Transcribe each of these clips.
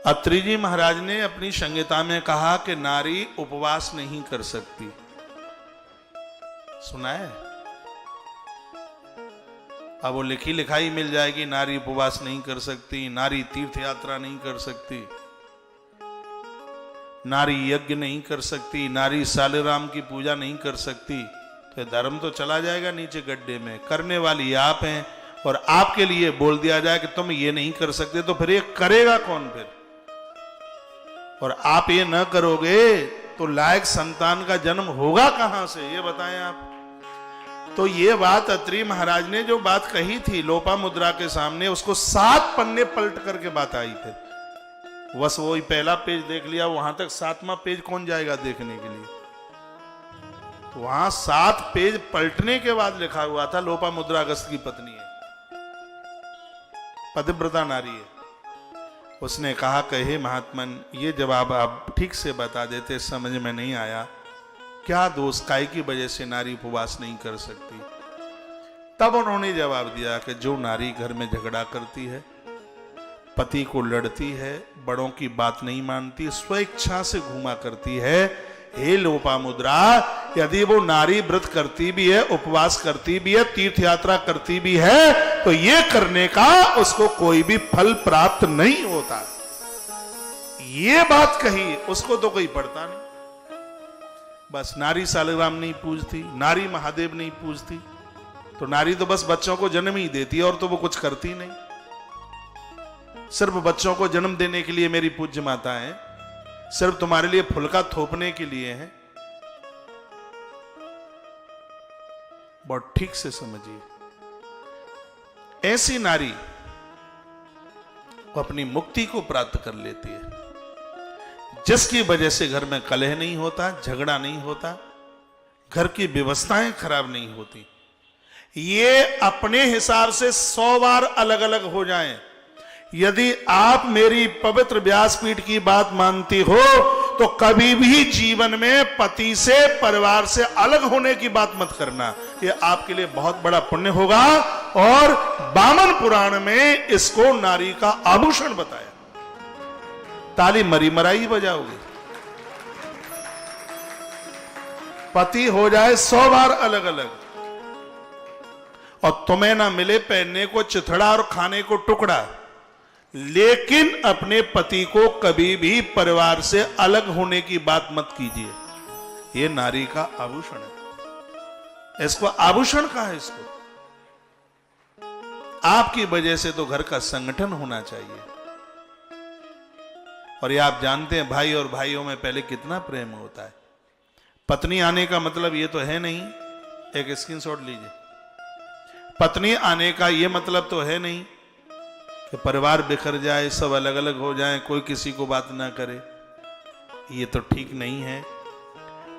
अत्रि जी महाराज ने अपनी संहिता में कहा कि नारी उपवास नहीं कर सकती। सुना है? अब वो लिखी लिखाई मिल जाएगी, नारी उपवास नहीं कर सकती, नारी तीर्थ यात्रा नहीं कर सकती, नारी यज्ञ नहीं कर सकती, नारी सालिराम की पूजा नहीं कर सकती, तो धर्म तो चला जाएगा नीचे गड्ढे में। करने वाली आप हैं और आपके लिए बोल दिया जाए कि तुम ये नहीं कर सकते, तो फिर ये करेगा कौन फिर? और आप ये न करोगे तो लायक संतान का जन्म होगा कहां से, ये बताएं आप। तो ये बात अत्रि महाराज ने जो बात कही थी लोपामुद्रा के सामने, उसको 7 पन्ने पलट करके बात आई फिर। बस वही पहला पेज देख लिया, वहां तक 7वां पेज कौन जाएगा देखने के लिए? तो वहां 7 पेज पलटने के बाद लिखा हुआ था लोपामुद्रा अगस्त की पत्नी है, पतिव्रता नारी है। उसने कहा कि हे महात्मन, ये जवाब आप ठीक से बता देते, समझ में नहीं आया, क्या दोष काय की वजह से नारी उपवास नहीं कर सकती? तब उन्होंने जवाब दिया कि जो नारी घर में झगड़ा करती है, पति को लड़ती है, बड़ों की बात नहीं मानती, स्वेच्छा से घूमा करती है, हे लोपामुद्रा, यदि वो नारी व्रत करती भी है, उपवास करती भी है, तीर्थ यात्रा करती भी है, तो ये करने का उसको कोई भी फल प्राप्त नहीं होता। ये बात कही, उसको तो कोई पढ़ता नहीं। बस नारी सालिग्राम नहीं पूजती, नारी महादेव नहीं पूजती, तो नारी तो बस बच्चों को जन्म ही देती है और तो वो कुछ करती नहीं। सिर्फ बच्चों को जन्म देने के लिए मेरी पूज्य माता है, सिर्फ तुम्हारे लिए फुलका थोपने के लिए है। बहुत ठीक से समझिए, ऐसी नारी वो अपनी मुक्ति को प्राप्त कर लेती है, जिसकी वजह से घर में कलह नहीं होता, झगड़ा नहीं होता, घर की व्यवस्थाएं खराब नहीं होती। ये अपने हिसाब से 100 बार अलग अलग हो जाएं, यदि आप मेरी पवित्र व्यासपीठ की बात मानती हो तो कभी भी जीवन में पति से, परिवार से अलग होने की बात मत करना, ये आपके लिए बहुत बड़ा पुण्य होगा। और वामन पुराण में इसको नारी का आभूषण बताया। ताली मरी मराई बजाओगे, पति हो जाए 100 बार अलग अलग और तुम्हें ना मिले पहनने को चिथड़ा और खाने को टुकड़ा, लेकिन अपने पति को कभी भी परिवार से अलग होने की बात मत कीजिए। यह नारी का आभूषण है। इसको आभूषण कहा है इसको? आपकी वजह से तो घर का संगठन होना चाहिए। और ये आप जानते हैं भाई और भाइयों में पहले कितना प्रेम होता है। पत्नी आने का मतलब ये तो है नहीं, एक स्क्रीनशॉट लीजिए, पत्नी आने का ये मतलब तो है नहीं कि परिवार बिखर जाए, सब अलग अलग हो जाए, कोई किसी को बात ना करे, ये तो ठीक नहीं है।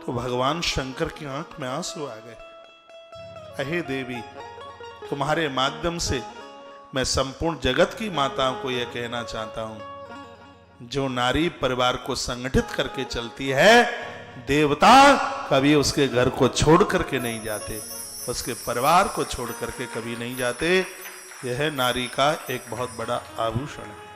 तो भगवान शंकर की आंख में आंसू आ गए। अहे देवी, तुम्हारे माध्यम से मैं संपूर्ण जगत की माताओं को यह कहना चाहता हूं, जो नारी परिवार को संगठित करके चलती है, देवता कभी उसके घर को छोड़ करके नहीं जाते, उसके परिवार को छोड़ करके कभी नहीं जाते। यह नारी का एक बहुत बड़ा आभूषण है।